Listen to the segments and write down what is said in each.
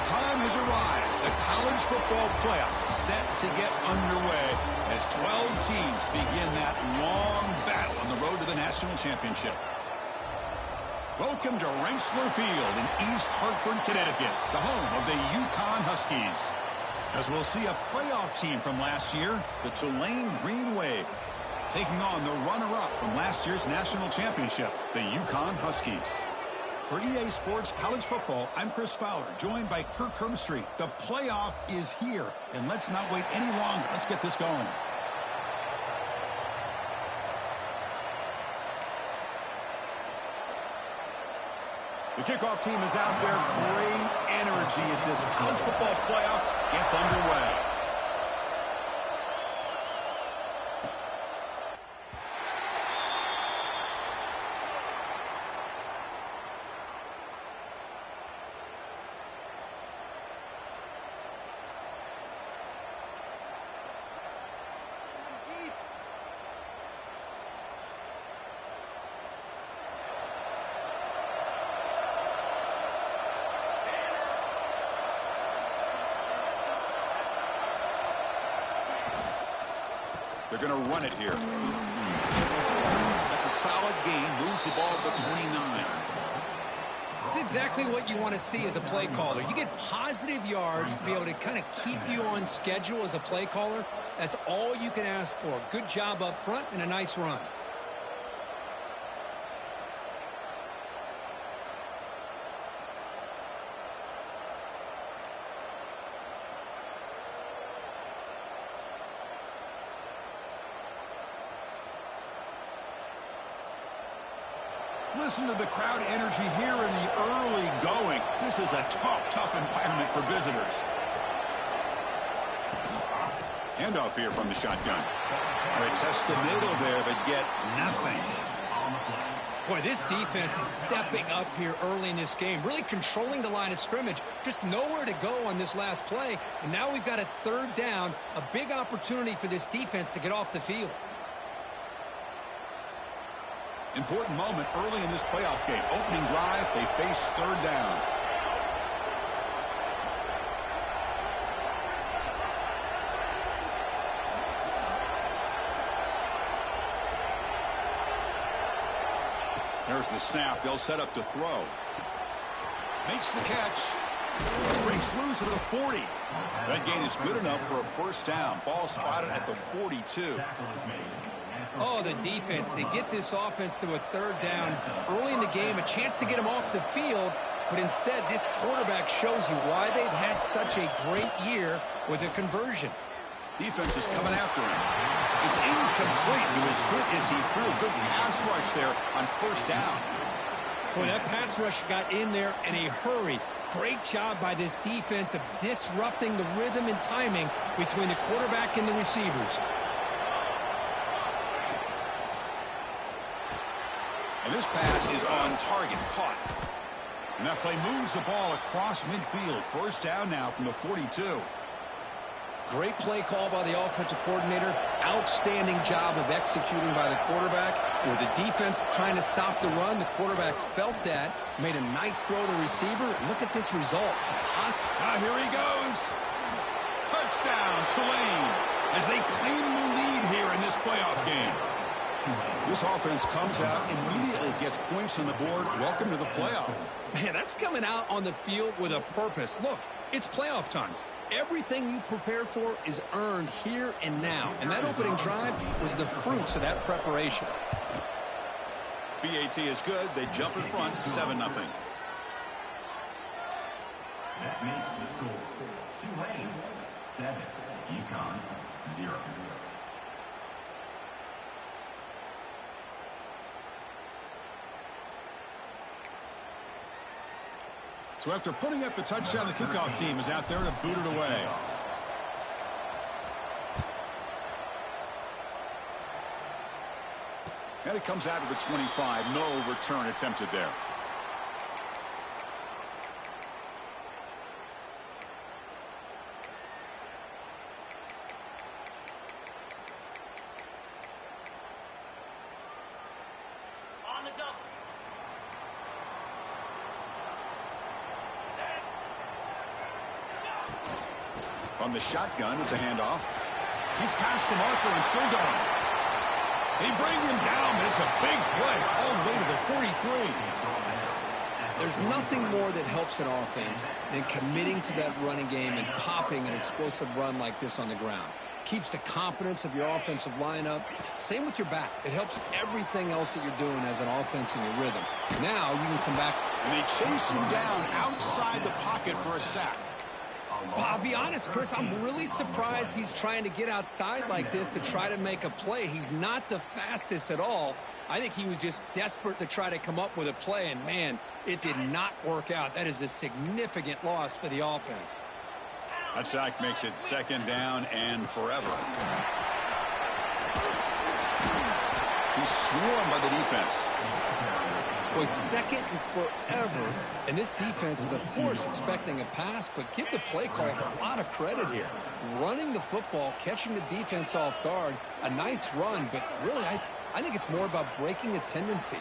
time has arrived. The college football playoff set to get underway as 12 teams begin that long battle on the road to the national championship. Welcome to Rensselaer Field in East Hartford, Connecticut, the home of the UConn Huskies. As we'll see a playoff team from last year, the Tulane Green Wave, taking on the runner-up from last year's national championship, the UConn Huskies. For EA Sports College Football, I'm Chris Fowler, joined by Kirk Hermstreet. The playoff is here, and let's not wait any longer. Let's get this going. The kickoff team is out there. Great energy as this college football playoff gets underway. They're going to run it here. That's a solid gain. Moves the ball to the 29. It's exactly what you want to see as a play caller. You get positive yards to be able to kind of keep you on schedule as a play caller. That's all you can ask for. Good job up front and a nice run. Listen to the crowd energy here in the early going. This is a tough environment for visitors. Handoff here from the shotgun. They test the middle there, but get nothing. Boy, this defense is stepping up here early in this game, really controlling the line of scrimmage. Just nowhere to go on this last play, and now we've got a third down, a big opportunity for this defense to get off the field. Important moment early in this playoff game. Opening drive, they face third down. There's the snap. They'll set up to throw. Makes the catch. Breaks loose at the 40. That gain is good enough for a first down. Ball spotted at the 42. Oh, the defense. They get this offense to a third down early in the game, a chance to get them off the field, but instead this quarterback shows you why they've had such a great year with a conversion. Defense is coming after him. It's incomplete. He was hit as he threw. Good pass rush there on first down. Boy, that pass rush got in there in a hurry. Great job by this defense of disrupting the rhythm and timing between the quarterback and the receivers. And this pass is on target, caught. And that play moves the ball across midfield. First down now from the 42. Great play call by the offensive coordinator. Outstanding job of executing by the quarterback. With the defense trying to stop the run, the quarterback felt that, made a nice throw to the receiver. Look at this result. Now here he goes. Touchdown, Tulane, as they claim the lead here in this playoff game. This offense comes out, immediately gets points on the board. Welcome to the playoff. Man, that's coming out on the field with a purpose. Look, it's playoff time. Everything you prepared for is earned here and now. And that opening drive was the fruits of that preparation. BAT is good. They jump in front, 7-0. That makes the score Tulane 7, UConn 0. So after putting up a touchdown, the kickoff team is out there to boot it away. And it comes out to the 25. No return attempted there. On the shotgun, it's a handoff. He's past the marker and still going. They bring him down, but it's a big play all the way to the 43. There's nothing more that helps an offense than committing to that running game and popping an explosive run like this on the ground. Keeps the confidence of your offensive lineup. Same with your back. It helps everything else that you're doing as an offense in your rhythm. Now you can come back. And they chase him down outside the pocket for a sack. Well, I'll be honest, Chris, I'm really surprised he's trying to get outside like this to try to make a play. He's not the fastest at all. I think he was just desperate to try to come up with a play, and, man, it did not work out. That is a significant loss for the offense. That sack makes it second down and forever. He's swarmed by the defense. Boy, second and forever, and this defense is, of course, expecting a pass, but give the play caller a lot of credit here. Running the football, catching the defense off guard, a nice run, but really, I think it's more about breaking the tendency.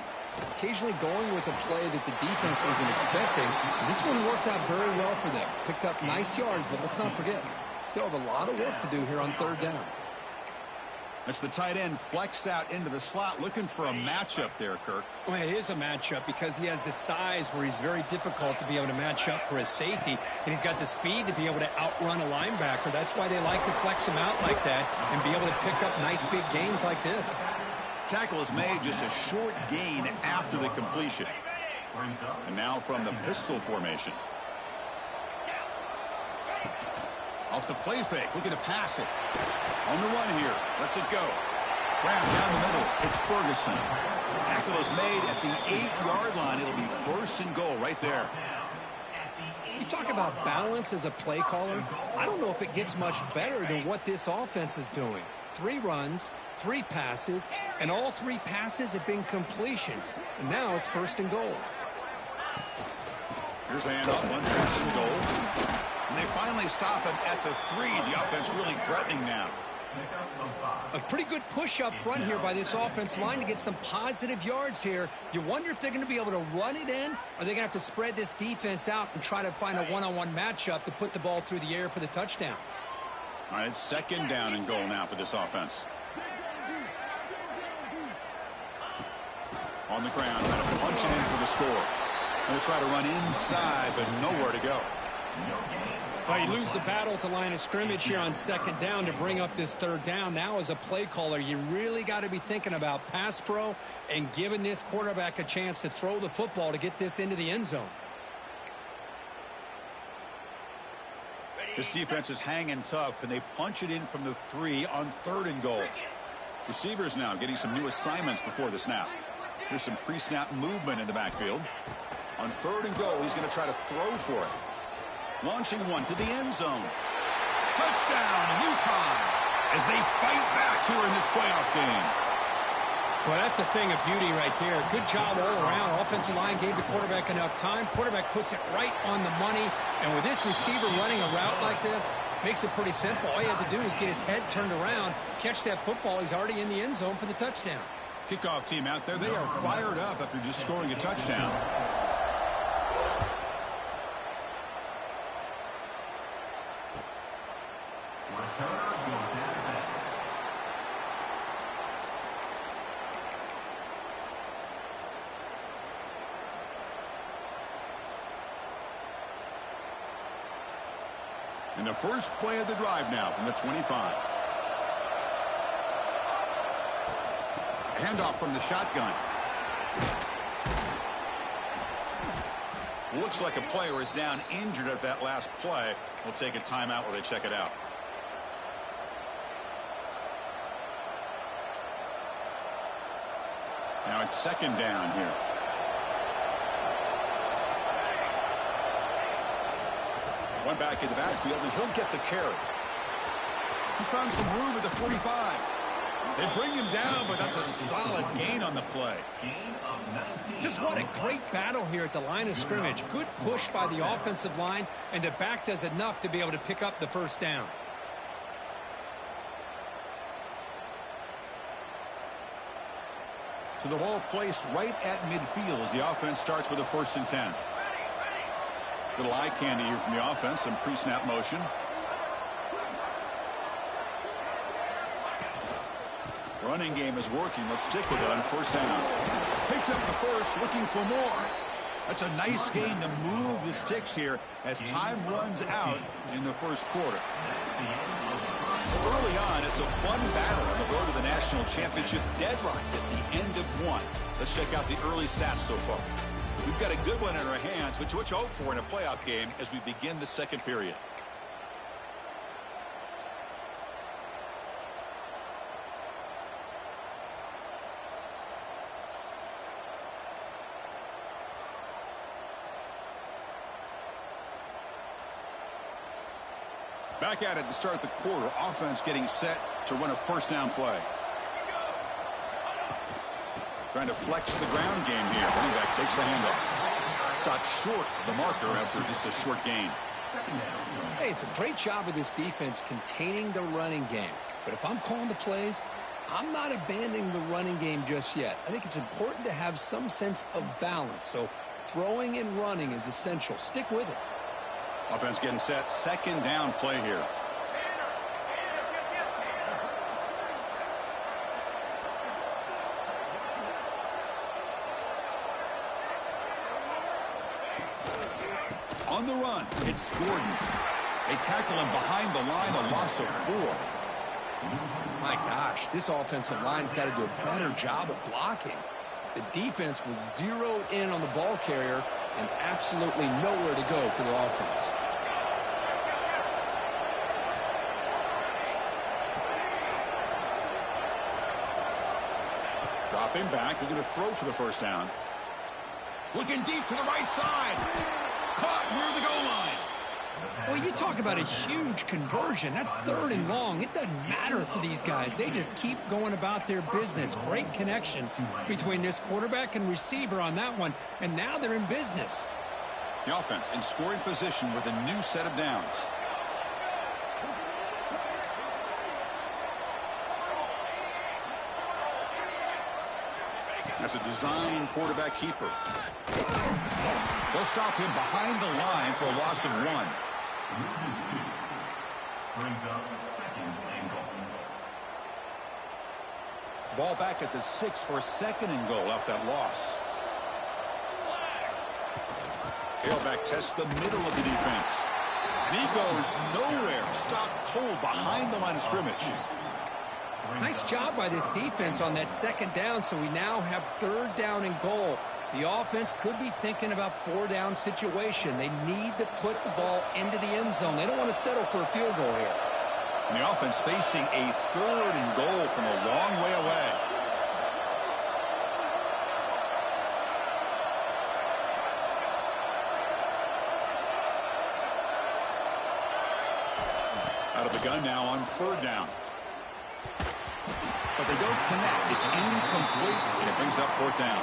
Occasionally going with a play that the defense isn't expecting. And this one worked out very well for them. Picked up nice yards, but let's not forget, still have a lot of work to do here on third down. That's the tight end flexed out into the slot, looking for a matchup there, Kirk. Well, it is a matchup because he has the size where he's very difficult to be able to match up for his safety, and he's got the speed to be able to outrun a linebacker. That's why they like to flex him out like that and be able to pick up nice big gains like this. Tackle is made, just a short gain after the completion. And now from the pistol formation. Off the play fake, looking to pass it. On the run here, lets it go. Graham down the middle, it's Ferguson. Tackle is made at the 8-yard line. It'll be first and goal right there. You talk about balance as a play caller. I don't know if it gets much better than what this offense is doing. 3 runs, 3 passes, and all 3 passes have been completions. And now it's first and goal. Here's the handoff on first and goal. And they finally stop him at the 3. The offense really threatening now. A pretty good push up front here by this offense line to get some positive yards here. You wonder if they're going to be able to run it in, or they're going to have to spread this defense out and try to find a one-on-one matchup to put the ball through the air for the touchdown. All right, it's second down and goal now for this offense. On the ground, trying to punch it in for the score. They'll try to run inside, but nowhere to go. Well, you lose the battle to line of scrimmage here on second down to bring up this third down. Now, as a play caller, you really got to be thinking about pass pro and giving this quarterback a chance to throw the football to get this into the end zone. This defense is hanging tough. Can they punch it in from the 3 on third and goal? Receivers now getting some new assignments before the snap. Here's some pre-snap movement in the backfield. On third and goal, he's going to try to throw for it. Launching one to the end zone. Touchdown, UConn, as they fight back here in this playoff game. Well, that's a thing of beauty right there. Good job all around. Offensive line gave the quarterback enough time. Quarterback puts it right on the money. And with this receiver running a route like this, makes it pretty simple. All you have to do is get his head turned around, catch that football. He's already in the end zone for the touchdown. Kickoff team out there, they are fired up after just scoring a touchdown. And the first play of the drive now from the 25. Handoff from the shotgun. Looks like a player is down injured at that last play. We'll take a timeout while they check it out. Now it's second down here. One back in the backfield, and he'll get the carry. He's found some room at the 45. They bring him down, but that's a solid gain on the play. Just what a great battle here at the line of scrimmage. Good push by the offensive line, and the back does enough to be able to pick up the first down. So the ball placed right at midfield as the offense starts with a 1st and 10. Little eye candy here from the offense, some pre-snap motion. Running game is working. Let's stick with it on first down. Picks up the first, looking for more. That's a nice gain to move the sticks here as time runs out in the first quarter. Early on, it's a fun battle on the road to the national championship, deadlocked at the end of one. Let's check out the early stats so far. We've got a good one in our hands, which you hope for in a playoff game as we begin the second period. Back at it to start the quarter. Offense getting set to run a first down play. Trying to flex the ground game here. Running back takes the handoff. Stopped short of the marker after just a short gain. Hey, it's a great job of this defense containing the running game. But if I'm calling the plays, I'm not abandoning the running game just yet. I think it's important to have some sense of balance. So throwing and running is essential. Stick with it. Offense getting set. Second down play here. On the run, it's Gordon. They tackle him behind the line, a loss of 4. My gosh, this offensive line's got to do a better job of blocking. The defense was zeroed in on the ball carrier and absolutely nowhere to go for the offense. Dropping back, looking to throw for the first down. Looking deep to the right side. Caught near the goal line. Well, you talk about a huge conversion. That's 3rd and long. It doesn't matter for these guys. They just keep going about their business. Great connection between this quarterback and receiver on that one, and now they're in business. The offense in scoring position with a new set of downs. That's a design quarterback keeper. They'll stop him behind the line for a loss of 1. Loses 2. Brings up second and goal. Ball back at the 6 for second and goal off that loss. Tailback tests the middle of the defense. And he goes nowhere. Stopped cold behind the line of scrimmage. Nice job by this defense on that second down, so we now have 3rd down and goal. The offense could be thinking about 4-down situation. They need to put the ball into the end zone. They don't want to settle for a field goal here. And the offense facing a 3rd and goal from a long way away. Out of the gun now on 3rd down. But they don't connect. It's incomplete, and it brings up 4th down.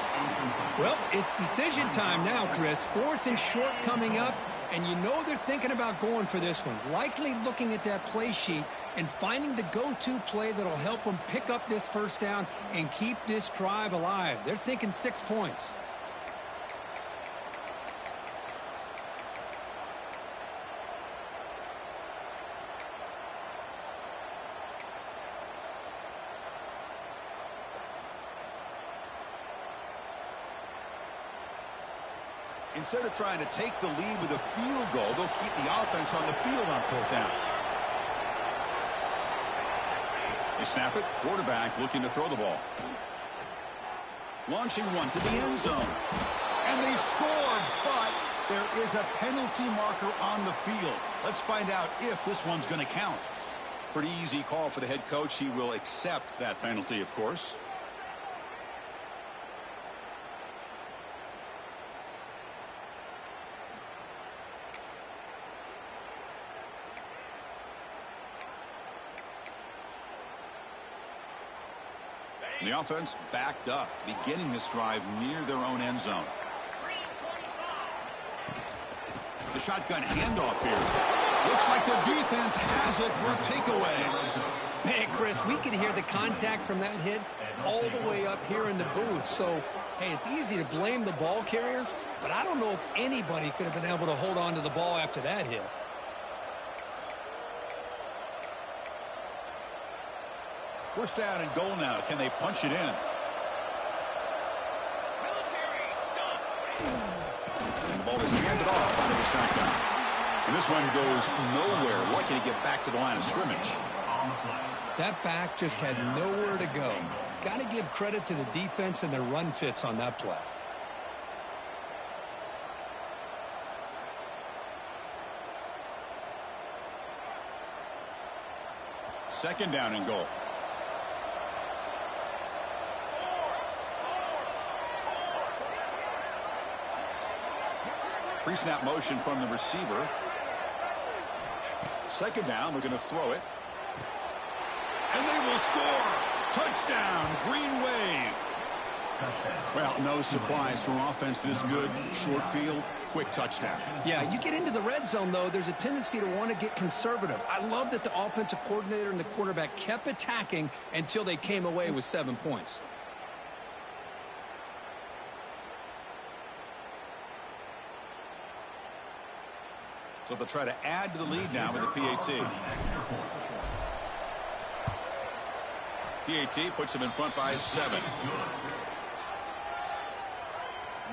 Well, it's decision time now, Chris. 4th and short coming up, and you know they're thinking about going for this one. Likely looking at that play sheet and finding the go-to play that'll help them pick up this first down and keep this drive alive. They're thinking 6 points. Instead of trying to take the lead with a field goal, they'll keep the offense on the field on 4th down. They snap it. Quarterback looking to throw the ball. Launching one to the end zone. And they scored, but there is a penalty marker on the field. Let's find out if this one's going to count. Pretty easy call for the head coach. He will accept that penalty, of course. The offense backed up, beginning this drive near their own end zone. The shotgun handoff here. Looks like the defense has it for a takeaway. Hey, Chris, we could hear the contact from that hit all the way up here in the booth. So, hey, it's easy to blame the ball carrier, but I don't know if anybody could have been able to hold on to the ball after that hit. First down and goal now. Can they punch it in? And the ball is handed off out of the shotgun. And this one goes nowhere. Lucky to get back to the line of scrimmage. That back just had nowhere to go. Got to give credit to the defense and their run fits on that play. Second down and goal. Pre-snap motion from the receiver. Second down, we're going to throw it. And they will score. Touchdown, Green Wave. Well, no surprise from offense this good. Short field, quick touchdown. Yeah, you get into the red zone, though, there's a tendency to want to get conservative. I love that the offensive coordinator and the quarterback kept attacking until they came away with 7 points. So they'll try to add to the lead now with the PAT. PAT puts them in front by 7.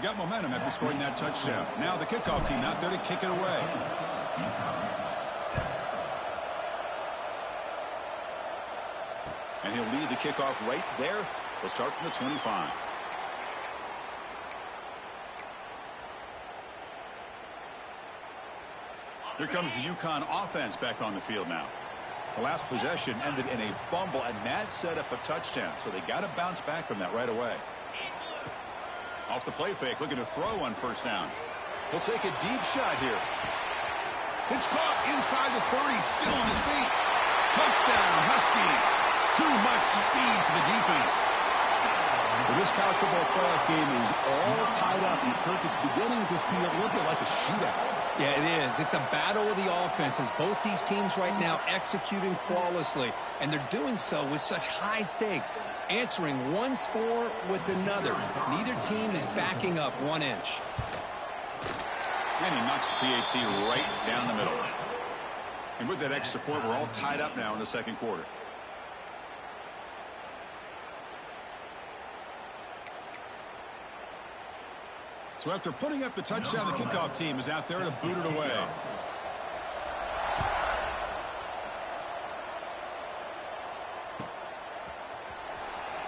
Got momentum after scoring that touchdown. Now the kickoff team out there to kick it away. And he'll lead the kickoff right there. They'll start from the 25. Here comes the UConn offense back on the field now. The last possession ended in a fumble, and that set up a touchdown. So they got to bounce back from that right away. Off the play fake, looking to throw on first down. He'll take a deep shot here. It's caught inside the 30, still on his feet. Touchdown, Huskies. Too much speed for the defense. Well, this college football playoff game is all tied up, and Kirk, it's beginning to feel a little bit like a shootout. Yeah, it is. It's a battle of the offenses. Both these teams right now executing flawlessly, and they're doing so with such high stakes, answering one score with another. Neither team is backing up 1 inch. And he knocks the PAT right down the middle. And with that extra point, we're all tied up now in the second quarter. So after putting up the touchdown, the kickoff team is out there to boot it away.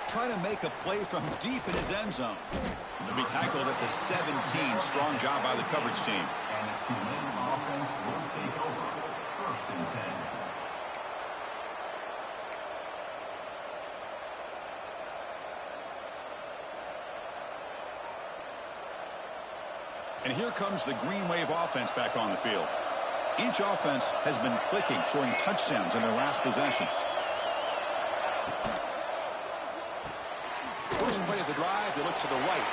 Try to make a play from deep in his end zone. He'll be tackled at the 17. Strong job by the coverage team. And the Tulane offense will take over. 1st and 10. And here comes the Green Wave offense back on the field. Each offense has been clicking, scoring touchdowns in their last possessions. First play of the drive, they look to the right.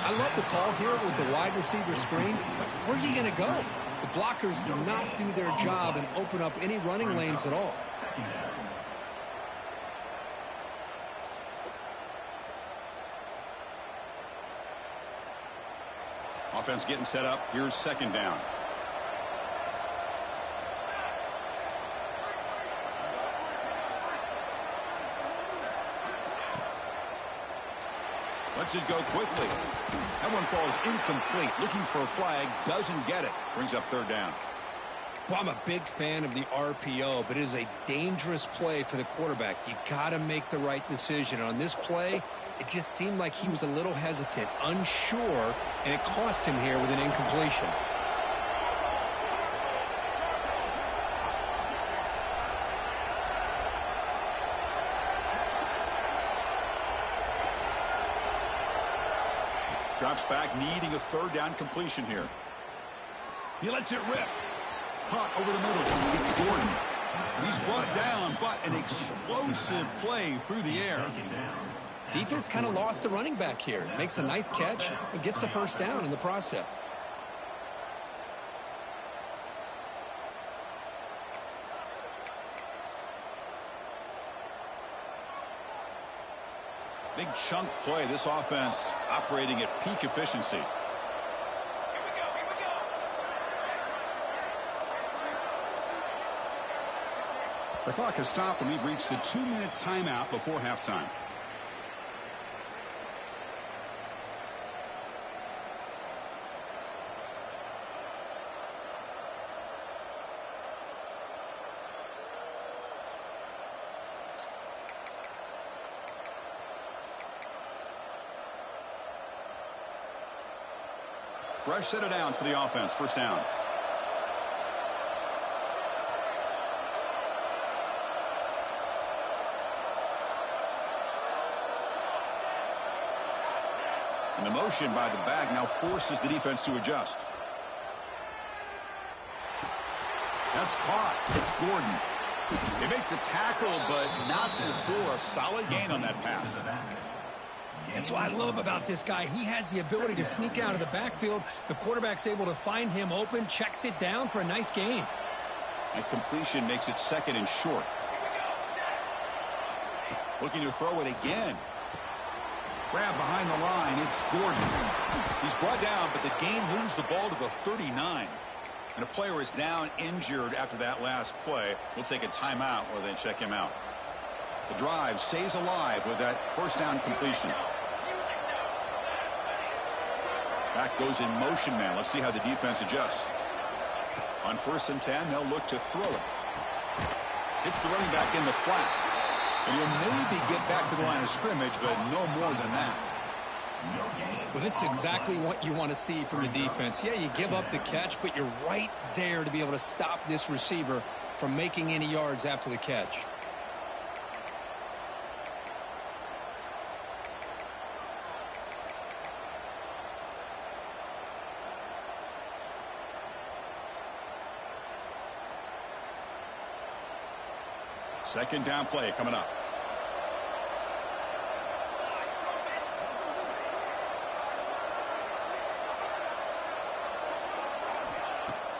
I love the call here with the wide receiver screen, but where's he going to go? The blockers do not do their job and open up any running lanes at all. Offense getting set up. Here's second down. Lets it go quickly. That one falls incomplete. Looking for a flag. Doesn't get it. Brings up third down. Well, I'm a big fan of the RPO, but it is a dangerous play for the quarterback. You got to make the right decision. On this play, it just seemed like he was a little hesitant, unsure, and it cost him here with an incompletion. Drops back, needing a third down completion here. He lets it rip. Caught over the middle. It's Gordon. He's brought down, but an explosive play through the air. Defense kind of lost a running back here. Makes a nice catch and gets the first down in the process. Big chunk play. This offense operating at peak efficiency. The clock has stopped and we've reached the 2-minute timeout before halftime. Fresh set of downs for the offense. First down. And the motion by the back now forces the defense to adjust. That's caught. It's Gordon. They make the tackle, but not before a solid gain on that pass. That's what I love about this guy. He has the ability to sneak out of the backfield. The quarterback's able to find him open, checks it down for a nice gain. And completion makes it second and short. Looking to throw it again. Grab behind the line. It's Gordon. He's brought down, but the gain moves the ball to the 39. And a player is down injured after that last play. We'll take a timeout or then check him out. The drive stays alive with that first down completion. Back goes in motion man. Let's see how the defense adjusts. On 1st and 10, they'll look to throw it. Hits the running back in the flat. And he'll maybe get back to the line of scrimmage, but no more than that. Well, this is exactly what you want to see from the defense. Yeah, you give up the catch, but you're right there to be able to stop this receiver from making any yards after the catch. Second down play coming up.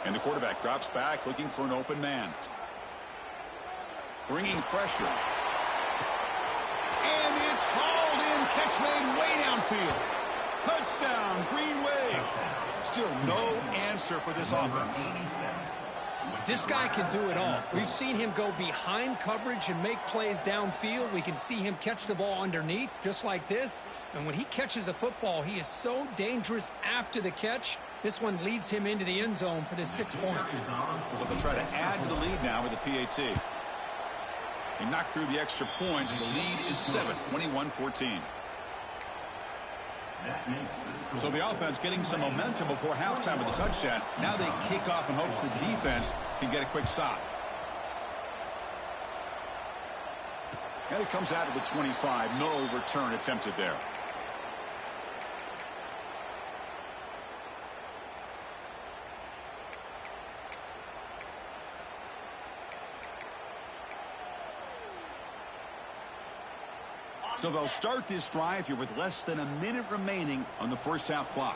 And the quarterback drops back looking for an open man. Bringing pressure. And it's hauled in. Catch made way downfield. Touchdown, Green Wave. Still no answer for this offense. This guy can do it all. We've seen him go behind coverage and make plays downfield. We can see him catch the ball underneath just like this. And when he catches a football, he is so dangerous after the catch. This one leads him into the end zone for the 6 points. So they'll try to add to the lead now with the PAT. He knocked through the extra point, and the lead is 7, 21-14. So the offense getting some momentum before halftime with a touchdown. Now they kick off in hopes the defense can get a quick stop. And it comes out of the 25. No return attempted there. So they'll start this drive here with less than a minute remaining on the first half clock.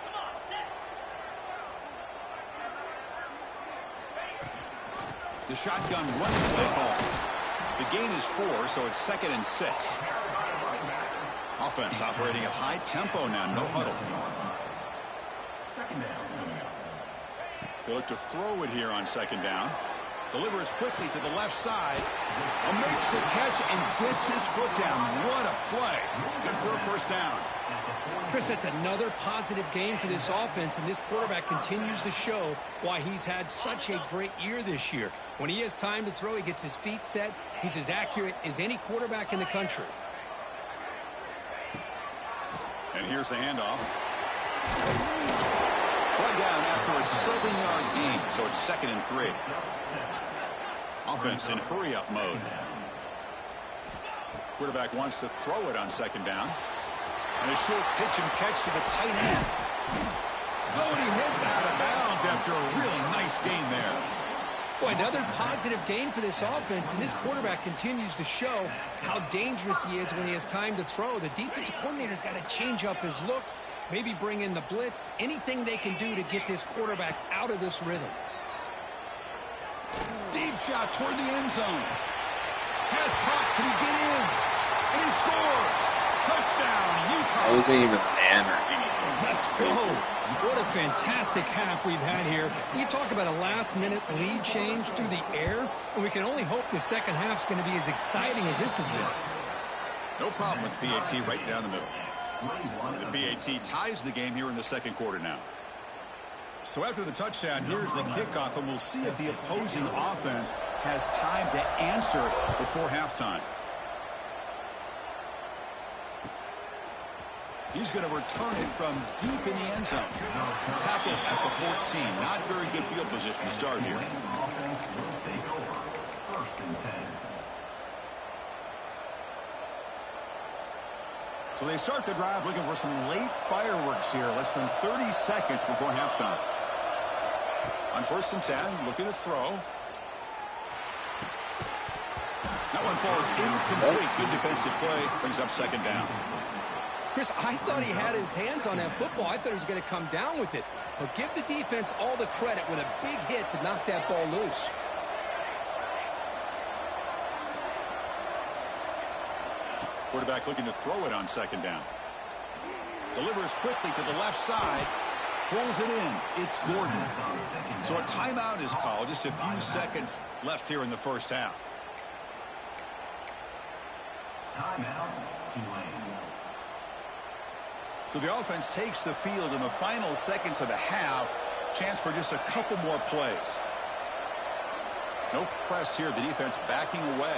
The shotgun running play call. The gain is 4, so it's 2nd and 6. Offense operating at high tempo now, no huddle. They look to throw it here on 2nd down. Delivers quickly to the left side. Makes the catch and gets his foot down. What a play. Good for a first down. Chris, that's another positive game for this offense, and this quarterback continues to show why he's had such a great year this year. When he has time to throw, he gets his feet set. He's as accurate as any quarterback in the country. And here's the handoff. Brought down after a 7-yard gain, so it's 2nd and 3. Offense in hurry-up mode. Quarterback wants to throw it on 2nd down. And a short pitch and catch to the tight end. Oh, and he heads out of bounds after a really nice gain there. Boy, another positive gain for this offense, and this quarterback continues to show how dangerous he is when he has time to throw. The defensive coordinator's got to change up his looks, maybe bring in the blitz, anything they can do to get this quarterback out of this rhythm. Deep shot toward the end zone. Pass caught. Can he get in? And he scores. Touchdown, UConn. That wasn't even a banner. That's let's go. What a fantastic half we've had here. We talk about a last-minute lead change through the air, and we can only hope the second half's going to be as exciting as this has been. No problem with PAT right down the middle. The PAT ties the game here in the second quarter now. So after the touchdown, here's the kickoff, and we'll see if the opposing offense has time to answer before halftime. He's going to return it from deep in the end zone. Tackle at the 14. Not very good field position to start here. So they start the drive looking for some late fireworks here. Less than 30 seconds before halftime. On 1st and 10, looking to throw. That one falls incomplete. Good defensive play. Brings up second down. Chris, I thought he had his hands on that football. I thought he was going to come down with it. But give the defense all the credit with a big hit to knock that ball loose. Quarterback looking to throw it on second down. Delivers quickly to the left side. Pulls it in. It's Gordon. So a timeout is called. Just a few seconds left here in the first half. Timeout, Tulane. So the offense takes the field in the final seconds of the half. Chance for just a couple more plays. No press here. The defense backing away.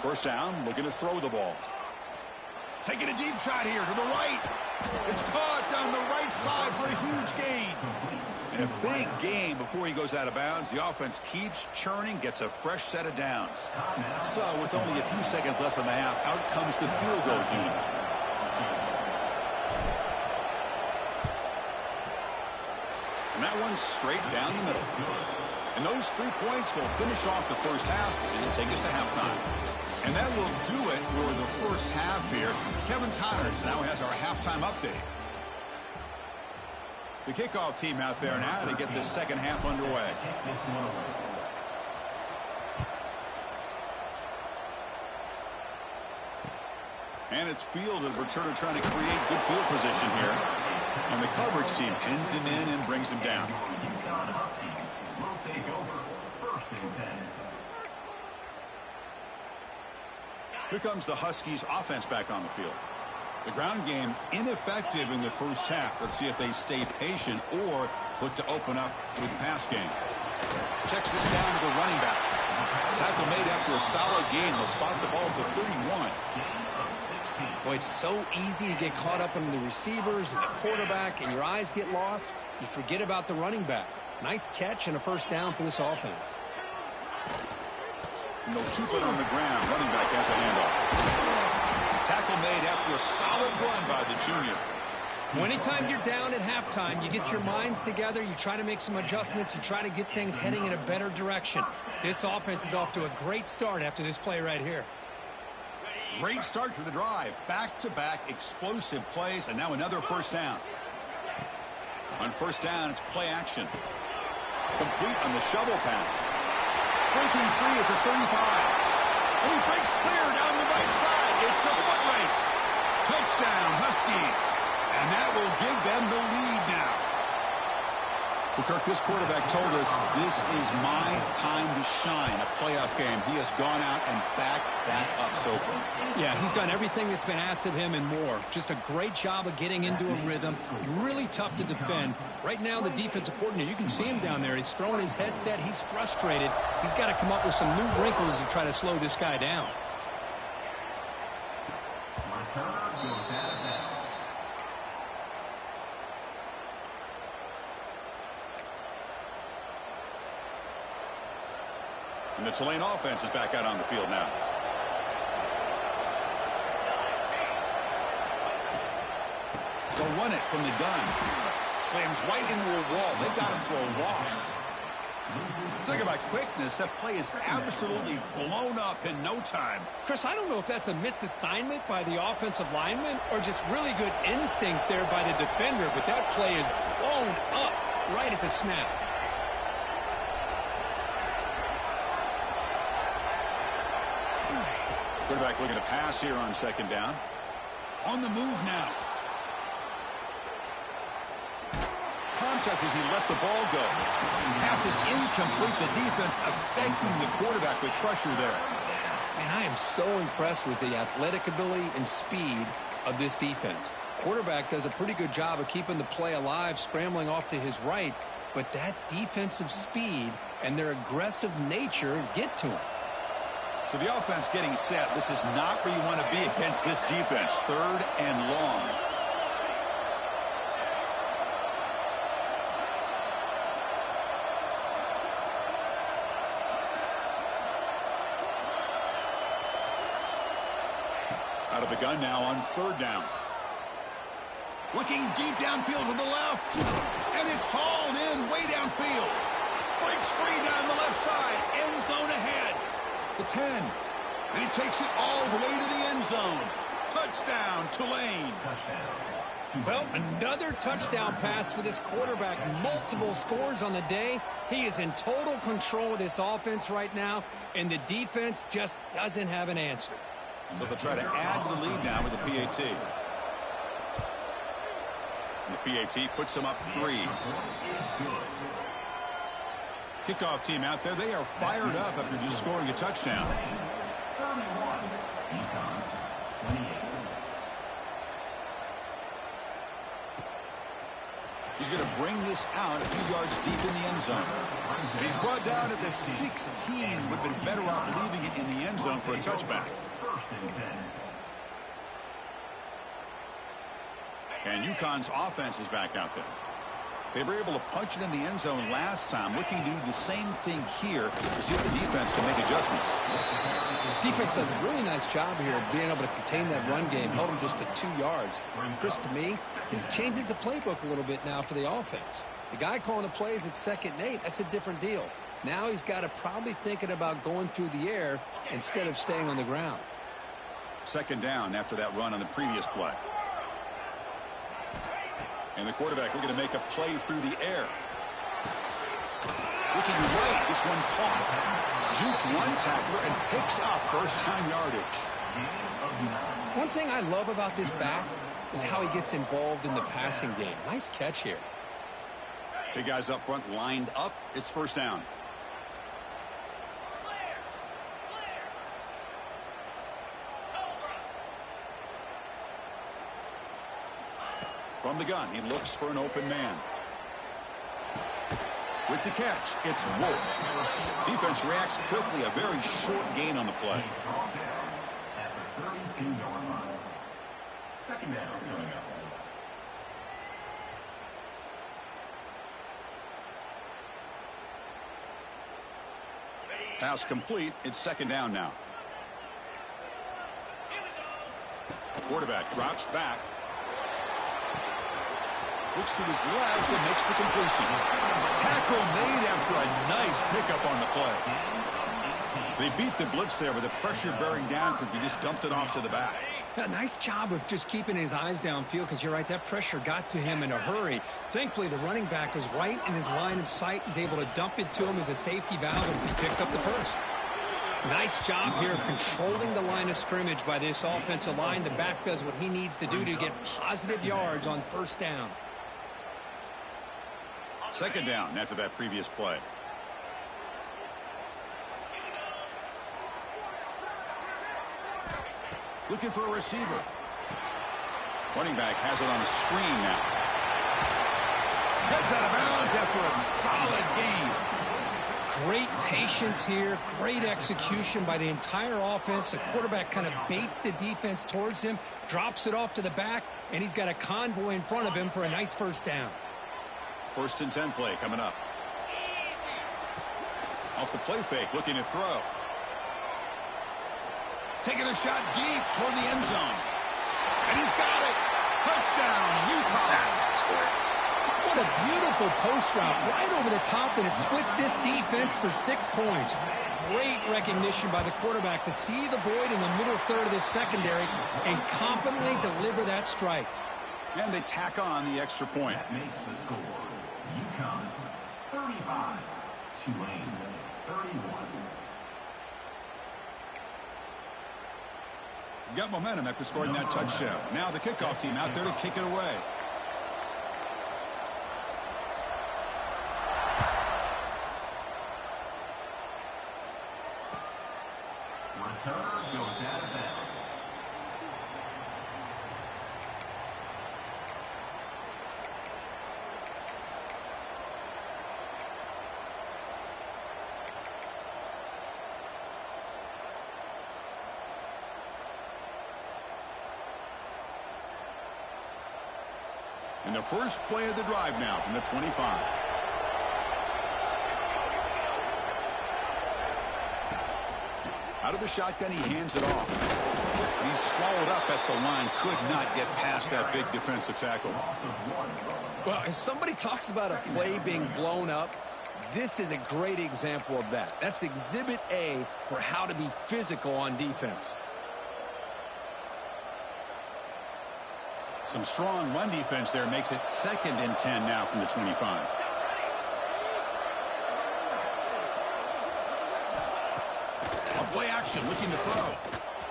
First down, looking to throw the ball. Taking a deep shot here to the right. It's caught down the right side for a huge gain. And a big gain before he goes out of bounds. The offense keeps churning, gets a fresh set of downs. So with only a few seconds left in the half, out comes the field goal unit. And that one's straight down the middle. And those 3 points will finish off the first half and then take us to halftime. And that will do it for the first half here. Kevin Connors now has our halftime update. The kickoff team out there now to get the second half underway. And it's fielded. Returner trying to create good field position here. And the coverage team pins him in and brings him down. Here comes the Huskies offense back on the field. The ground game ineffective in the first half. Let's see if they stay patient or look to open up with pass game. Checks this down to the running back. Tackle made after a solid gain. Will spot the ball at the 31. Boy, it's so easy to get caught up in the receivers and the quarterback, and your eyes get lost. You forget about the running back. Nice catch and a first down for this offense. And they'll keep it on the ground. Running back has a handoff. Tackle made after a solid run by the junior. Well, anytime you're down at halftime, you get your minds together, you try to make some adjustments, you try to get things heading in a better direction. This offense is off to a great start after this play right here. Great start to the drive. Back-to-back explosive plays, and now another first down. On first down, it's play action. Complete on the shovel pass. Breaking free at the 35. And he breaks clear down the right side. It's a foot race. Touchdown, Huskies. And that will give them the lead now. Well, Kirk, this quarterback told us this is my time to shine, a playoff game. He has gone out and backed that up so far. Yeah, he's done everything that's been asked of him and more. Just a great job of getting into a rhythm. Really tough to defend. Right now, the defensive coordinator, you can see him down there. He's throwing his headset. He's frustrated. He's got to come up with some new wrinkles to try to slow this guy down. And the Tulane offense is back out on the field now. They'll run it from the gun. Slams right into a wall. They've got him for a loss. Talk about quickness. That play is absolutely blown up in no time. Chris, I don't know if that's a misassignment by the offensive lineman or just really good instincts there by the defender, but that play is blown up right at the snap. Quarterback looking to pass here on second down. On the move now. Contact as he let the ball go. Pass is incomplete. The defense affecting the quarterback with pressure there. Man, I am so impressed with the athletic ability and speed of this defense. Quarterback does a pretty good job of keeping the play alive, scrambling off to his right, but that defensive speed and their aggressive nature get to him. So the offense getting set. This is not where you want to be against this defense. Third and long. Out of the gun now on third down. Looking deep downfield to the left. And it's hauled in way downfield. Breaks free down the left side. End zone ahead. The 10. And he takes it all the way to the end zone. Touchdown, Tulane. Well, another touchdown pass for this quarterback. Multiple scores on the day. He is in total control of this offense right now, and the defense just doesn't have an answer. So they'll try to add to the lead now with the PAT. And the PAT puts them up 3. Kickoff team out there. They are fired up after just scoring a touchdown. He's going to bring this out a few yards deep in the end zone. And he's brought down at the 16. Would have been better off leaving it in the end zone for a touchback. And UConn's offense is back out there. They were able to punch it in the end zone last time, looking to do the same thing here to see if the defense can make adjustments. Defense does a really nice job here of being able to contain that run game, held him just to 2 yards. Chris, to me, this changes the playbook a little bit now for the offense. The guy calling the plays at 2nd and 8, that's a different deal. Now he's got to probably thinking about going through the air instead of staying on the ground. 2nd down after that run on the previous play. And the quarterback looking to make a play through the air. Looking right, this one caught. Juked one tackler and picks up first-time yardage. One thing I love about this back is how he gets involved in the passing game. Nice catch here. Big guys up front lined up. It's 1st down. From the gun, he looks for an open man. With the catch, it's Wolf. Defense reacts quickly. A very short gain on the play. At the 32-yard line. 2nd down coming up. Pass complete. It's 2nd down now. Quarterback drops back. Looks to his left and makes the completion. Tackle made after a nice pickup on the play. They beat the blitz there with the pressure bearing down because he just dumped it off to the back. A nice job of just keeping his eyes downfield because you're right, that pressure got to him in a hurry. Thankfully, the running back was right in his line of sight. He's able to dump it to him as a safety valve, and he picked up the first. Nice job here of controlling the line of scrimmage by this offensive line. The back does what he needs to do to get positive yards on 1st down. 2nd down after that previous play. Looking for a receiver. Running back has it on the screen now. Heads out of bounds after a solid game. Great patience here. Great execution by the entire offense. The quarterback kind of baits the defense towards him, drops it off to the back, and he's got a convoy in front of him for a nice 1st down. 1st and 10 play coming up. Off the play fake, looking to throw. Taking a shot deep toward the end zone. And he's got it. Touchdown, UConn. What a beautiful post route right over the top, and it splits this defense for 6 points. Great recognition by the quarterback to see the void in the middle third of this secondary and confidently deliver that strike. And they tack on the extra point. That makes the score. UConn 35, Tulane 31. Got momentum after scoring that touchdown. Now the kickoff team out there to kick it away. Returner goes out of bounds. And the first play of the drive now from the 25. Out of the shotgun, he hands it off. He's swallowed up at the line. Could not get past that big defensive tackle. Well, if somebody talks about a play being blown up, this is a great example of that. That's exhibit A for how to be physical on defense. Some strong run defense there makes it 2nd and 10 now from the 25. A play action looking to throw.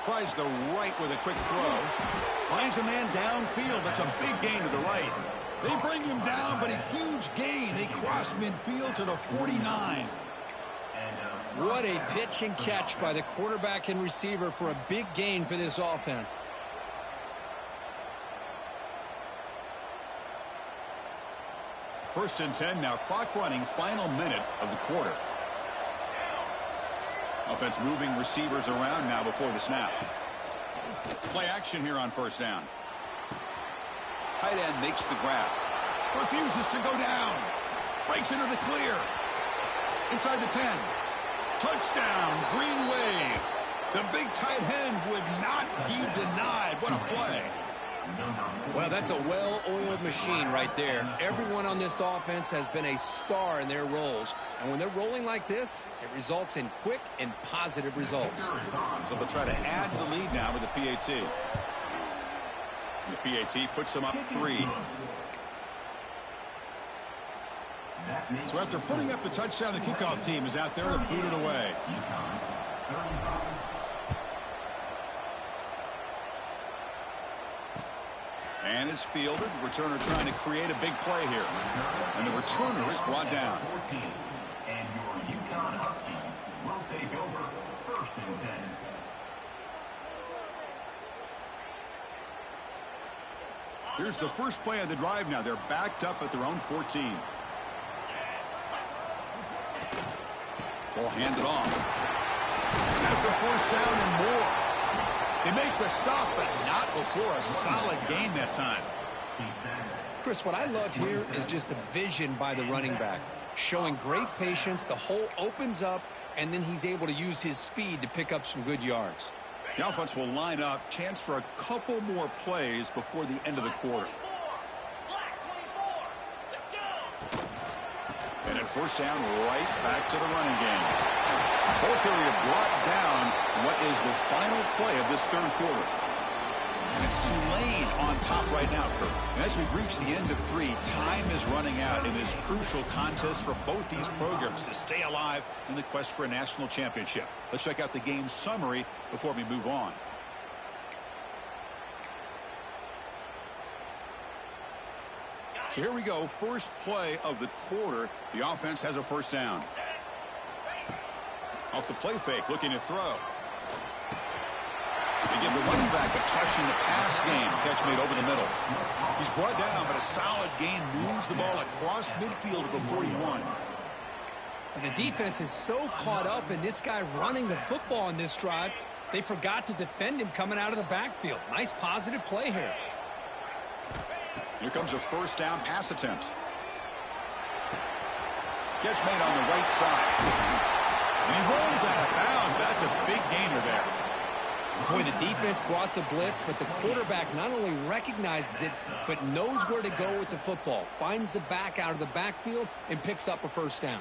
Tries the right with a quick throw. Finds a man downfield. That's a big gain to the right. They bring him down, but a huge gain. They cross midfield to the 49. What a pitch and catch by the quarterback and receiver for a big gain for this offense. First and 10 now, clock running, final minute of the quarter. Offense moving receivers around now before the snap. Play action here on first down. Tight end makes the grab. Refuses to go down. Breaks into the clear. Inside the 10. Touchdown, Green Wave. The big tight end would not be denied. What a play. Well, that's a well-oiled machine right there. Everyone on this offense has been a star in their roles. And when they're rolling like this, it results in quick and positive results. So they'll try to add to the lead now with the PAT. And the PAT puts them up 3. So after putting up the touchdown, the kickoff team is out there to boot it away. And is fielded. Returner trying to create a big play here. And the returner is brought down. And your UConn Huskies will take over 1st and 10. Here's the first play of the drive now. They're backed up at their own 14. Ball handed off. That's the first down and more. They make the stop, but not before a solid gain that time. Chris, what I love here is just the vision by the running back. Showing great patience, the hole opens up, and then he's able to use his speed to pick up some good yards. The offense will line up. Chance for a couple more plays before the end of the quarter. And at first down, right back to the running game. Ball carrier brought down what is the final play of this 3rd quarter. And it's Tulane on top right now, Kurt. And as we reach the end of 3, time is running out in this crucial contest for both these programs to stay alive in the quest for a national championship. Let's check out the game summary before we move on. So here we go. First play of the quarter. The offense has a first down. Off the play fake, looking to throw. They give the running back a touch in the pass game. Catch made over the middle. He's brought down, but a solid gain moves the ball across midfield to the 41. And the defense is so caught up in this guy running the football in this drive, they forgot to defend him coming out of the backfield. Nice positive play here. Here comes a first down pass attempt. Catch made on the right side. And he rolls out of bounds. That's a big gainer there. Boy, the defense brought the blitz, but the quarterback not only recognizes it, but knows where to go with the football. Finds the back out of the backfield and picks up a first down.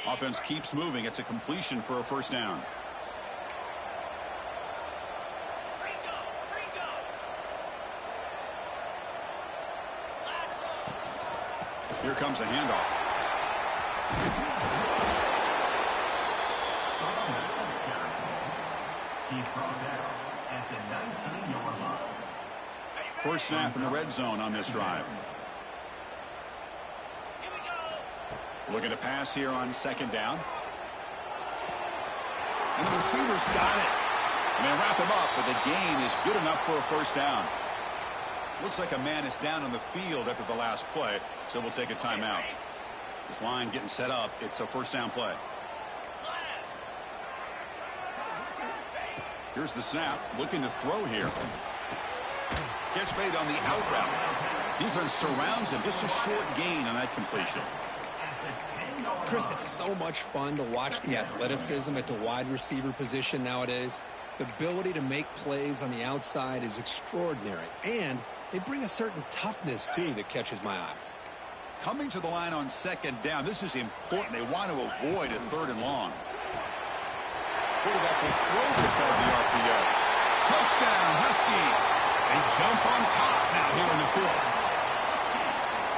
Offense keeps moving. It's a completion for a first down. Here comes a handoff. First snap in the red zone on this drive. Looking to pass here on second down. And the receivers got it. And they wrap him up, but the gain is good enough for a first down. Looks like a man is down on the field after the last play, so we'll take a timeout. This line getting set up. It's a first down play. Here's the snap. Looking to throw here. Catch made on the out route. Defense surrounds him. Just a short gain on that completion. Chris, it's so much fun to watch the athleticism at the wide receiver position nowadays. The ability to make plays on the outside is extraordinary. And they bring a certain toughness, too, that catches my eye. Coming to the line on second down. This is important. They want to avoid a third and long. Quarterback will throw this out of the RPO. Touchdown, Huskies. They jump on top now here in the fourth.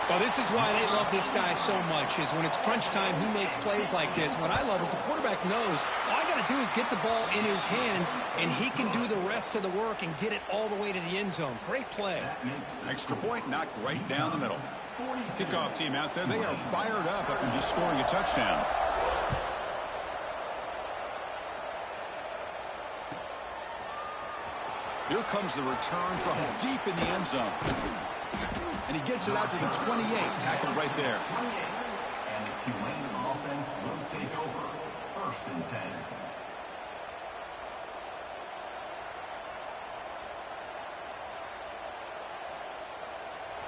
Well, this is why they love this guy so much, is when it's crunch time, he makes plays like this. What I love is the quarterback knows all I got to do is get the ball in his hands, and he can do the rest of the work and get it all the way to the end zone. Great play. Extra point knocked right down the middle. Kickoff team out there. They are fired up after just scoring a touchdown. Here comes the return from deep in the end zone. And he gets it out to the 28. Tackled right there. And the Tulane offense will take over. First and 10.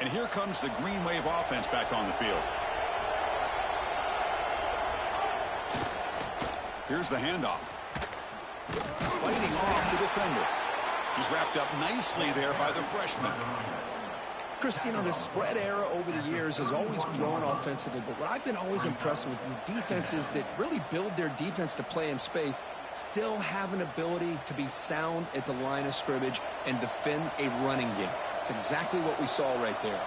And here comes the Green Wave offense back on the field. Here's the handoff. Fighting off the defender. He's wrapped up nicely there by the freshman. Chris, you know, the spread era over the years has always grown offensively, but what I've been always impressed with defenses that really build their defense to play in space still have an ability to be sound at the line of scrimmage and defend a running game. It's exactly what we saw right there.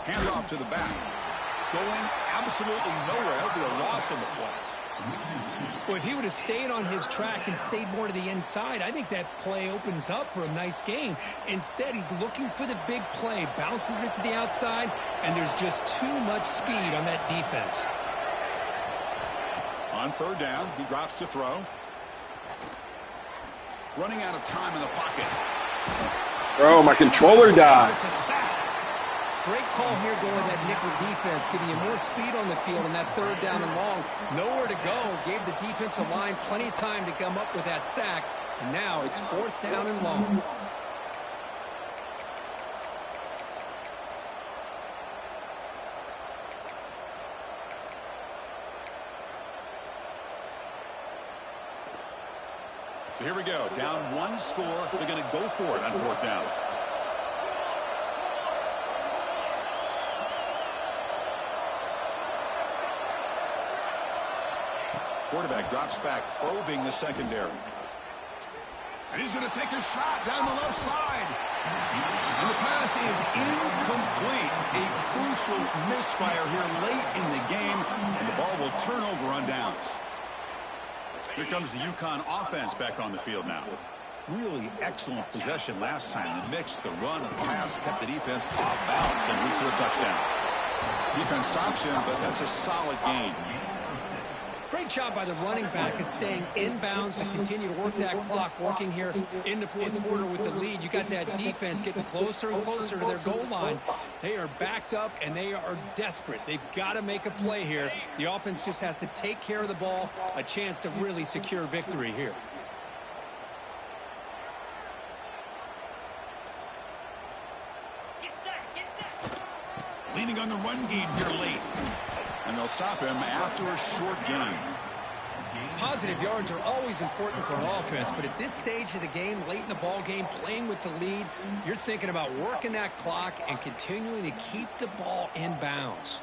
Handoff to the back. Going absolutely nowhere. That'll be a loss on the play. Well, if he would have stayed on his track and stayed more to the inside, I think that play opens up for a nice gain. Instead, he's looking for the big play, bounces it to the outside, and there's just too much speed on that defense. On third down, he drops to throw. Running out of time in the pocket. Bro, my controller died. It's a sack. Great call here going with that nickel defense, giving you more speed on the field on that third down and long. Nowhere to go. Gave the defensive line plenty of time to come up with that sack. And now it's fourth down and long. So here we go. Down one score. They're going to go for it on fourth down. Quarterback drops back, probing the secondary. And he's going to take a shot down the left side. And the pass is incomplete. A crucial misfire here late in the game. And the ball will turn over on downs. Here comes the UConn offense back on the field now. Really excellent possession last time. The mix, the run, the pass kept the defense off balance and moved to a touchdown. Defense stops him, but that's a solid gain. Great job by the running back of staying inbounds to continue to work that clock, working here in the fourth quarter with the lead. You got that defense getting closer and closer to their goal line. They are backed up, and they are desperate. They've got to make a play here. The offense just has to take care of the ball, a chance to really secure victory here. Leaning on the run game here late. And they'll stop him after a short gain. Positive yards are always important for an offense, but at this stage of the game, late in the ball game, playing with the lead, you're thinking about working that clock and continuing to keep the ball in bounds.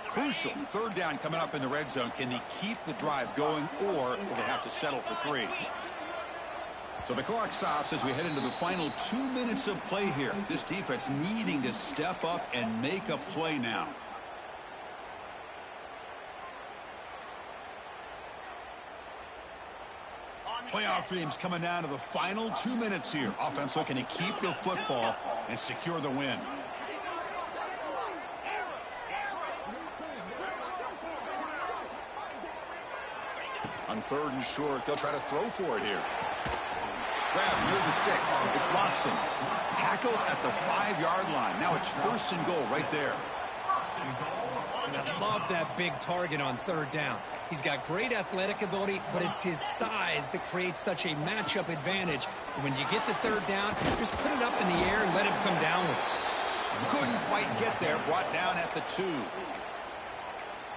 Crucial. Third down coming up in the red zone. Can they keep the drive going, or will they have to settle for three? So the clock stops as we head into the final 2 minutes of play here. This defense needing to step up and make a play now. Playoff dreams coming down to the final 2 minutes here. Offense looking to keep the football and secure the win. On 3rd and short, they'll try to throw for it here. Grab near the sticks. It's Watson. Tackled at the 5-yard line. Now it's 1st and goal right there. And I love that big target on 3rd down. He's got great athletic ability, but it's his size that creates such a matchup advantage. And when you get to 3rd down, just put it up in the air and let him come down with it. Couldn't quite get there. Brought down at the 2.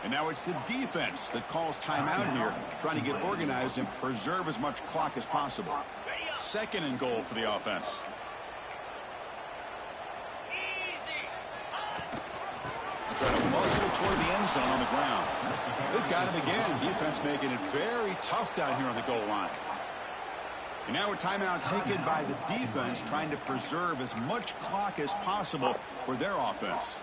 And now it's the defense that calls timeout here, trying to get organized and preserve as much clock as possible. 2nd and goal for the offense. Trying to muscle toward the end zone on the ground. They've got him again. Defense making it very tough down here on the goal line. And now a timeout taken by the defense, trying to preserve as much clock as possible for their offense.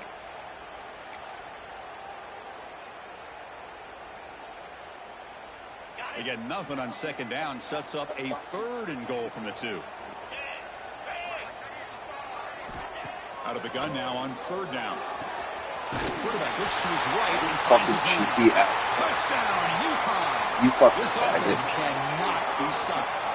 Again, nothing on 2nd down. Sets up a 3rd and goal from the 2. Out of the gun now on 3rd down. Quarterback looks to his right and Fucking cheeky ass. Touchdown, UConn. You fucking This offense faggot. cannot be stopped.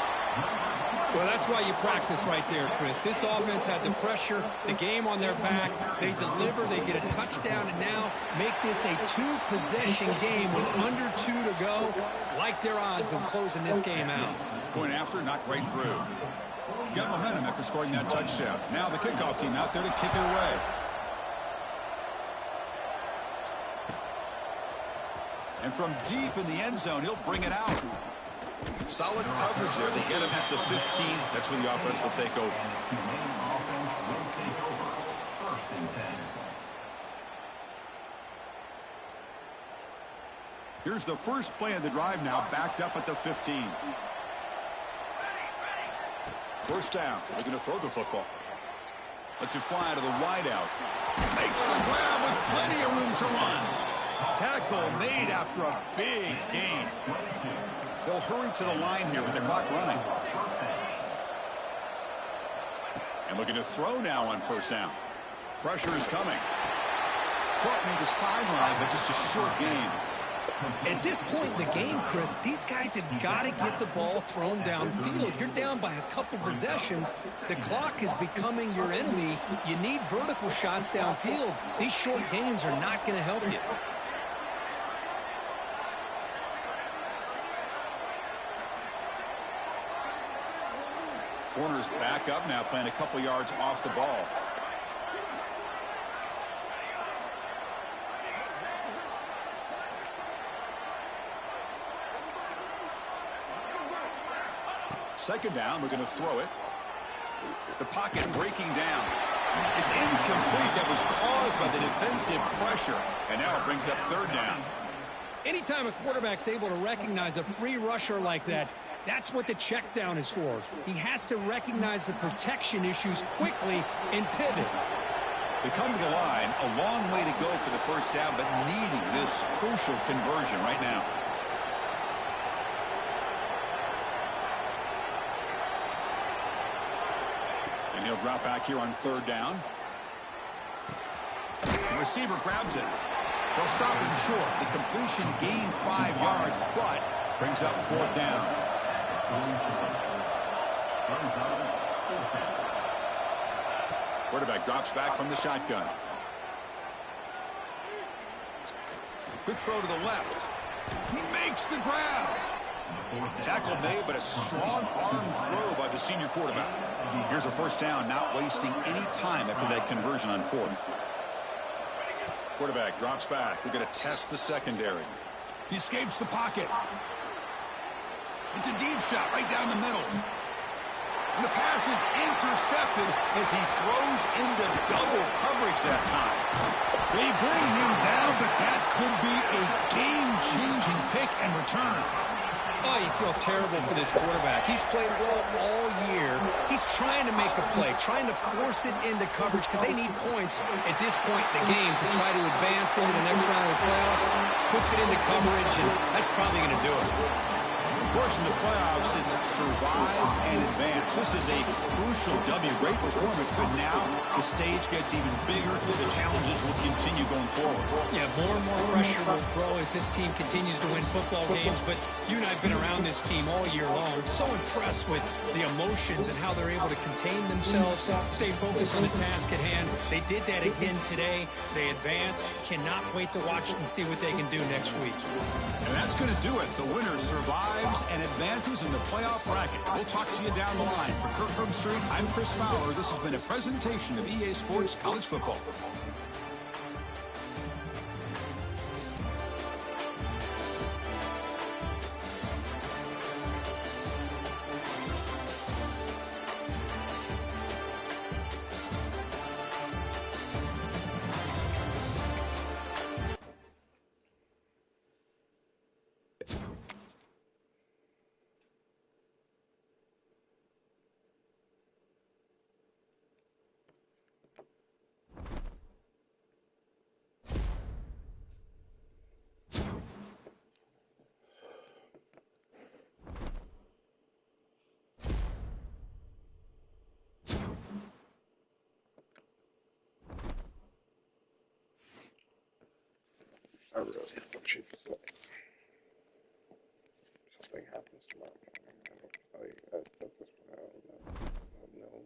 Well, that's why you practice right there, Chris. This offense had the pressure, the game on their back. They deliver, they get a touchdown, and now make this a 2-possession game with under 2 to go. Like their odds of closing this game out. Going after, knocked right through. Got momentum after scoring that touchdown. Now the kickoff team out there to kick it away. And from deep in the end zone, he'll bring it out. Solid coverage there. They get him at the 15. That's where the offense will take over. Here's the first play of the drive now, backed up at the 15. 1st down. They're going to throw the football. Lets it fly to the wideout. Makes the grab with plenty of room to run. Tackle made after a big gain. They'll hurry to the line here with the clock running. And looking to throw now on 1st down. Pressure is coming. Caught near the sideline, but just a short gain. At this point in the game, Chris, these guys have got to get the ball thrown downfield. You're down by a couple possessions. The clock is becoming your enemy. You need vertical shots downfield. These short gains are not going to help you. Corner's back up now, playing a couple yards off the ball. Second down, we're going to throw it. The pocket breaking down. It's incomplete. That was caused by the defensive pressure. And now it brings up 3rd down. Anytime a quarterback's able to recognize a free rusher like that, that's what the check down is for. He has to recognize the protection issues quickly and pivot. They come to the line, a long way to go for the 1st down, but needing this crucial conversion right now. And he'll drop back here on 3rd down. The receiver grabs it. They'll stop him short. The completion gained 5 yards, but brings up 4th down. Quarterback drops back from the shotgun. Good throw to the left. He makes the grab. Tackle made, but a strong arm throw by the senior quarterback. Here's a 1st down, not wasting any time after that conversion on 4th. Quarterback drops back. We're going to test the secondary. He escapes the pocket. It's a deep shot right down the middle. And the pass is intercepted as he throws into double coverage that time. They bring him down, but that could be a game-changing pick and return. Oh, you feel terrible for this quarterback. He's played well all year. He's trying to make a play, trying to force it into coverage because they need points at this point in the game to try to advance into the next round of the playoffs. Puts it into coverage, and that's probably going to do it. course, in the playoffs, it's survive and advance. This is a crucial W. Great performance, but now the stage gets even bigger. The challenges will continue going forward. Yeah, more and more pressure will grow as this team continues to win football games, but you and I have been around this team all year long. So impressed with the emotions and how they're able to contain themselves, stay focused on the task at hand. They did that again today. They advance. Cannot wait to watch and see what they can do next week. And that's going to do it. The winner survives and advances in the playoff bracket. We'll talk to you down the line. For Kirk Herbstreit, I'm Chris Fowler. This has been a presentation of EA Sports College Football. I really want you to say something happens tomorrow morning. I put this one out. No.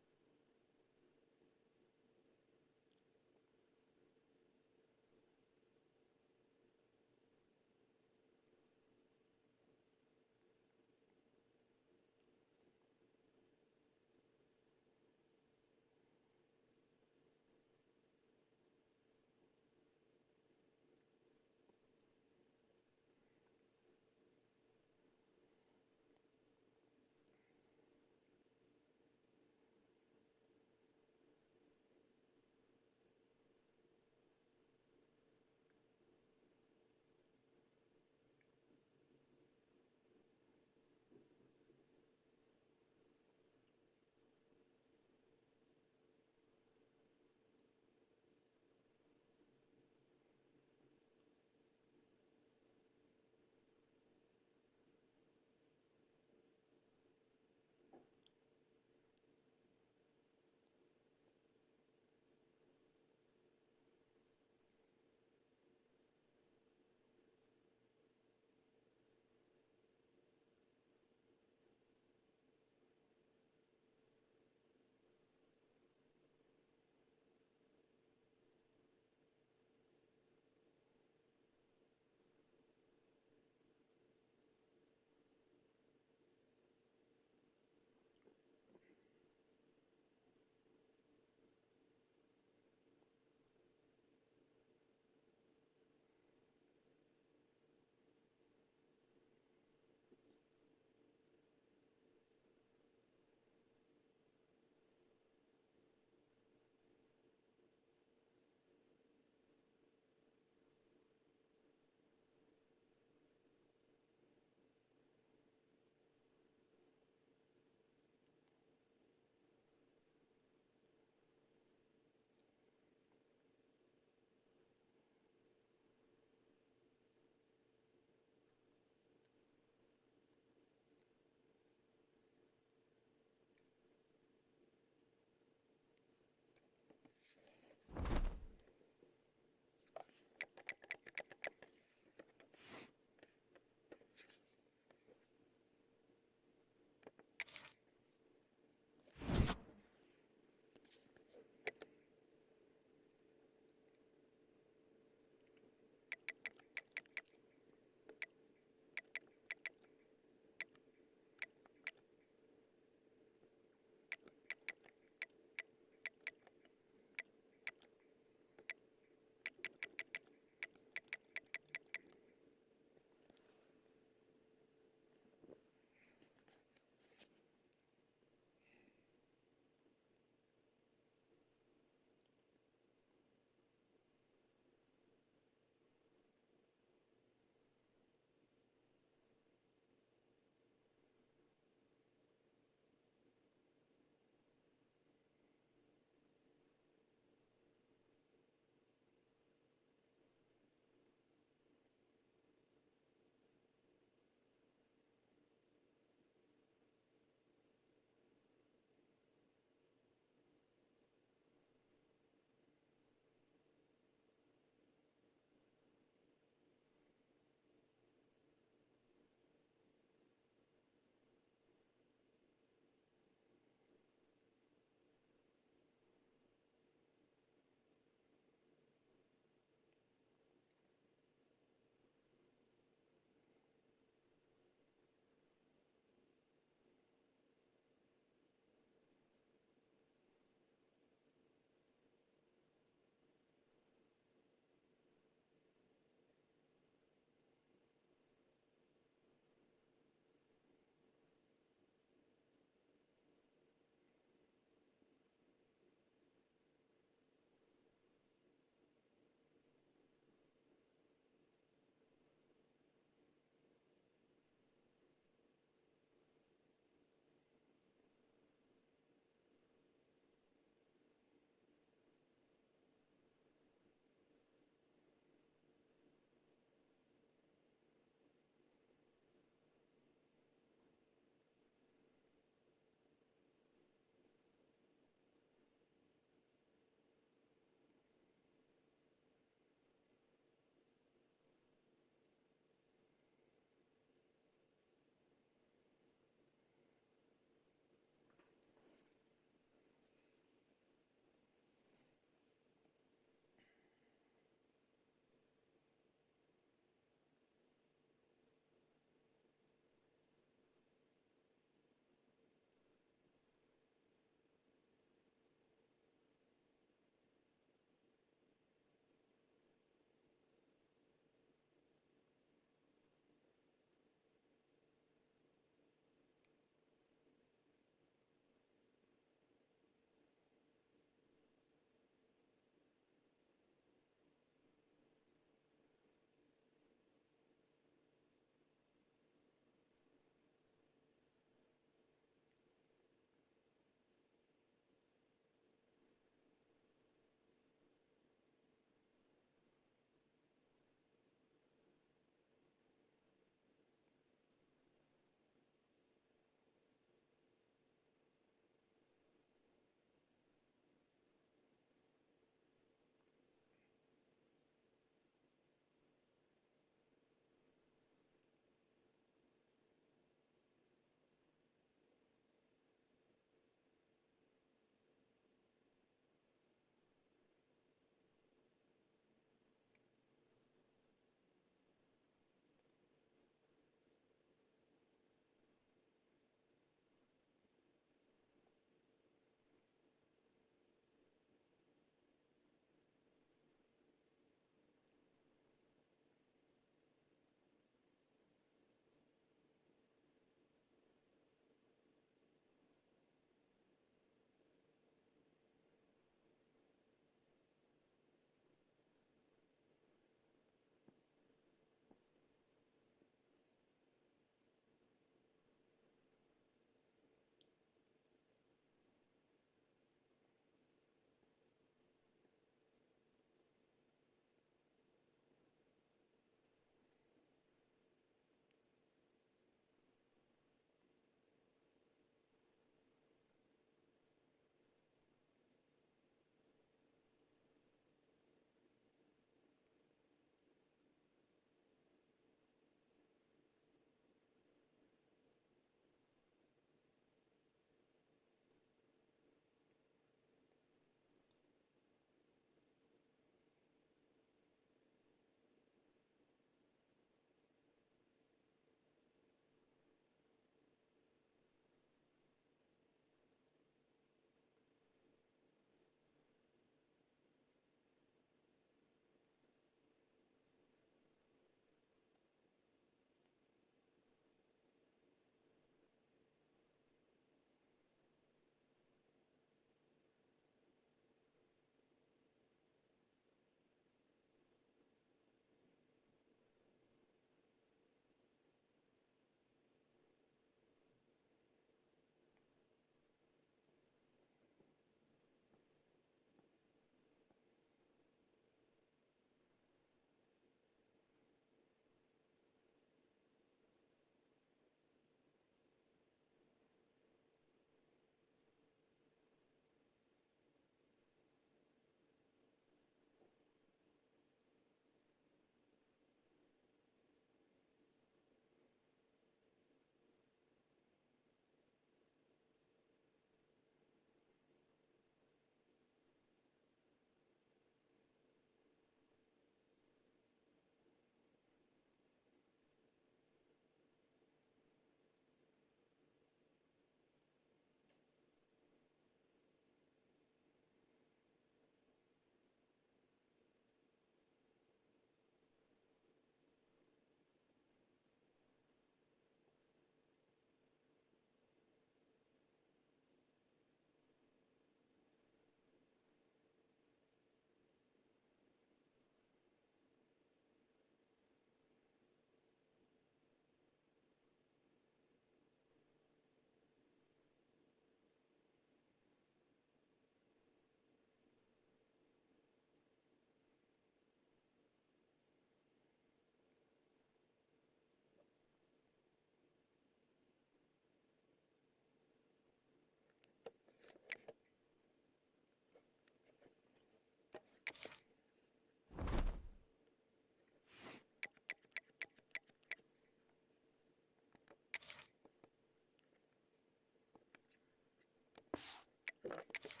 Thank you.